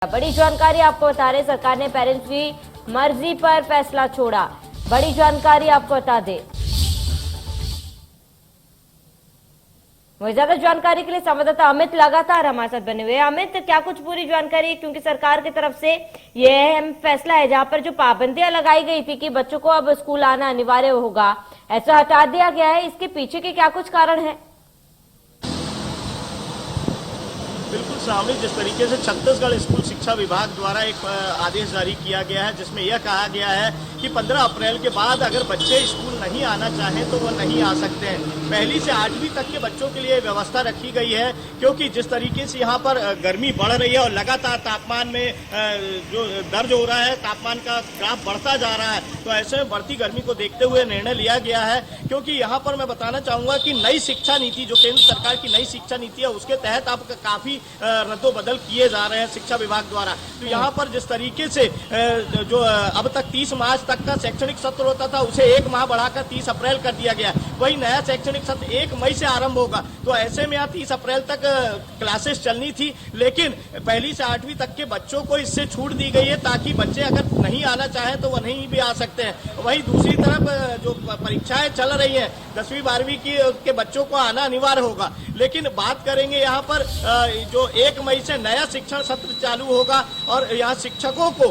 बड़ी जानकारी आपको बता रहे, सरकार ने पेरेंट्स की मर्जी पर फैसला छोड़ा। बड़ी जानकारी आपको बता दें। वही ज्यादा जानकारी के लिए संवाददाता अमित लगातार हमारे साथ बने हुए हैं। अमित, क्या कुछ पूरी जानकारी है, क्योंकि सरकार की तरफ से यह अहम फैसला है जहां पर जो पाबंदियां लगाई गई थी कि बच्चों को अब स्कूल आना अनिवार्य होगा, ऐसा हटा दिया गया है। इसके पीछे के क्या कुछ कारण है? बिल्कुल सामने जिस तरीके से छत्तीसगढ़ स्कूल शिक्षा विभाग द्वारा एक आदेश जारी किया गया है, जिसमें यह कहा गया है कि 15 अप्रैल के बाद अगर बच्चे स्कूल नहीं आना चाहें तो वह नहीं आ सकते हैं। पहली से 8वीं तक के बच्चों के लिए व्यवस्था रखी गई है, क्योंकि जिस तरीके से यहाँ पर गर्मी बढ़ रही है और लगातार तापमान में जो दर्ज हो रहा है, तापमान का ग्राफ बढ़ता जा रहा है, तो ऐसे में बढ़ती गर्मी को देखते हुए निर्णय लिया गया है। क्योंकि यहाँ पर मैं बताना चाहूंगा कि नई शिक्षा नीति, जो केंद्र सरकार की नई शिक्षा नीति है, उसके तहत अब काफी रद्दोबदल किए जा रहे हैं शिक्षा विभाग द्वारा। तो यहाँ पर जिस तरीके से जो अब तक 30 मार्च तक का शैक्षणिक सत्र होता था, उसे 1 माह बढ़ाकर 30 अप्रैल कर दिया गया। वही नया शैक्षणिक सत्र 1 मई से आरंभ होगा। तो ऐसे में यहाँ 30 अप्रैल तक क्लासेस चलनी थी, लेकिन पहली से 8वीं तक के बच्चों को इससे छूट दी गई है, ताकि बच्चे अगर नहीं आना चाहें तो वह नहीं भी आ सकते हैं। वहीं दूसरी तरफ जो परीक्षाएं चल रही है 10वीं 12वीं की, के बच्चों को आना अनिवार्य होगा। लेकिन बात करेंगे यहाँ पर जो 1 मई से नया शिक्षण सत्र चालू होगा और यहाँ शिक्षकों को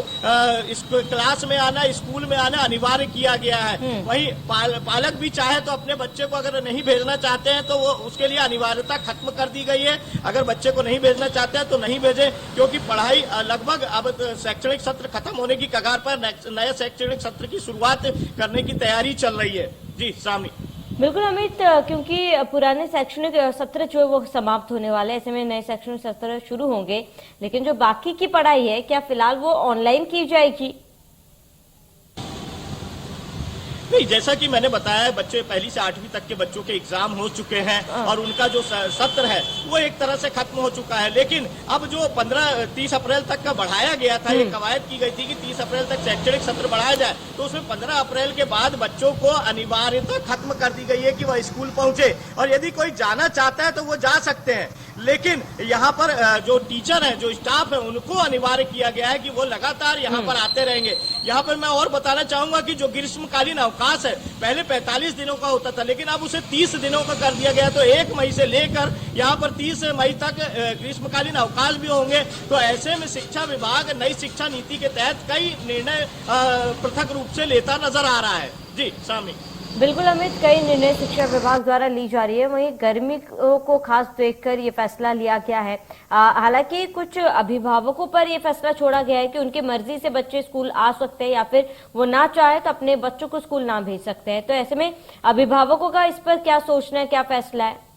इस क्लास में आना, स्कूल में आना अनिवार्य किया गया है। वहीं पालक भी चाहे तो अपने बच्चे को अगर नहीं भेजना चाहते हैं तो वो उसके लिए अनिवार्यता खत्म कर दी गई है। अगर बच्चे को नहीं भेजना चाहते हैं तो नहीं भेजें, क्योंकि पढ़ाई लगभग अब शैक्षणिक सत्र खत्म होने की कगार पर नए शैक्षणिक सत्र की शुरुआत करने की तैयारी चल रही है। जी सामने। बिल्कुल अमित, क्योंकि पुराने शैक्षणिक सत्र जो है वो समाप्त होने वाले, ऐसे में नए शैक्षणिक सत्र शुरू होंगे, लेकिन जो बाकी की पढ़ाई है क्या फिलहाल वो ऑनलाइन की जाएगी? नहीं, जैसा कि मैंने बताया, बच्चे पहली से 8वीं तक के बच्चों के एग्जाम हो चुके हैं और उनका जो सत्र है वो एक तरह से खत्म हो चुका है। लेकिन अब जो 30 अप्रैल तक का बढ़ाया गया था, ये कवायद की गई थी कि 30 अप्रैल तक शैक्षणिक सत्र बढ़ाया जाए, तो उसमें 15 अप्रैल के बाद बच्चों को अनिवार्यता खत्म कर दी गई है कि वह स्कूल पहुंचे, और यदि कोई जाना चाहता है तो वो जा सकते हैं। लेकिन यहाँ पर जो टीचर है, जो स्टाफ है, उनको अनिवार्य किया गया है कि वो लगातार यहाँ पर आते रहेंगे। यहाँ पर मैं और बताना चाहूंगा कि जो ग्रीष्मकालीन अवकाश है पहले 45 दिनों का होता था, लेकिन अब उसे 30 दिनों का कर दिया गया। तो 1 मई से लेकर यहाँ पर 30 मई तक ग्रीष्मकालीन अवकाश भी होंगे। तो ऐसे में शिक्षा विभाग नई शिक्षा नीति के तहत कई निर्णय पृथक रूप से लेता नजर आ रहा है। जी सामी। बिल्कुल अमित, कई निर्णय शिक्षा विभाग द्वारा ली जा रही है। वहीं गर्मी को खास देखकर ये फैसला लिया गया है। हालांकि कुछ अभिभावकों पर यह फैसला छोड़ा गया है कि उनकी मर्जी से बच्चे स्कूल आ सकते हैं या फिर वो ना चाहे तो अपने बच्चों को स्कूल ना भेज सकते हैं। तो ऐसे में अभिभावकों का इस पर क्या सोचना है, क्या फैसला है?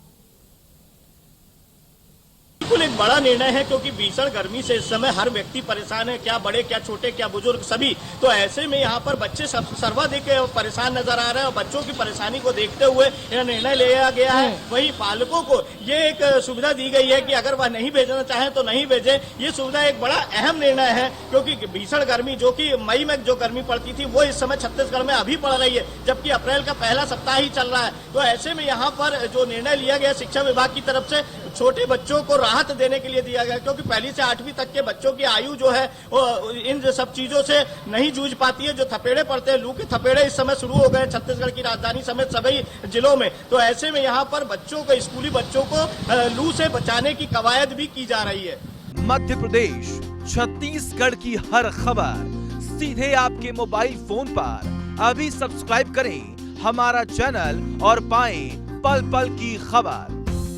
बिल्कुल एक बड़ा निर्णय है, क्योंकि भीषण गर्मी से इस समय हर व्यक्ति परेशान है, क्या बड़े, क्या छोटे, क्या बुजुर्ग, सभी। तो ऐसे में यहाँ पर बच्चे सर्वाधिक परेशान नजर आ रहे हैं और बच्चों की परेशानी को देखते हुए यह निर्णय लिया गया है। वहीं पालकों को ये एक सुविधा दी गई है कि अगर वह नहीं भेजना चाहे तो नहीं भेजे। ये सुविधा एक बड़ा अहम निर्णय है, क्योंकि भीषण गर्मी, जो कि मई में जो गर्मी पड़ती थी, वो इस समय छत्तीसगढ़ में अभी पड़ रही है, जबकि अप्रैल का पहला सप्ताह ही चल रहा है। तो ऐसे में यहाँ पर जो निर्णय लिया गया शिक्षा विभाग की तरफ से, छोटे बच्चों को राहत देने के लिए दिया गया, क्योंकि पहली से 8वीं तक के बच्चों की आयु जो है वो इन सब चीजों से नहीं जूझ पाती है। जो थपेड़े पड़ते हैं, लू के थपेड़े इस समय शुरू हो गए छत्तीसगढ़ की राजधानी समेत सभी जिलों में। तो ऐसे में यहाँ पर बच्चों को, स्कूली बच्चों को लू से बचाने की कवायद भी की जा रही है। मध्य प्रदेश, छत्तीसगढ़ की हर खबर सीधे आपके मोबाइल फोन पर। अभी सब्सक्राइब करें हमारा चैनल और पाएं पल पल की खबर।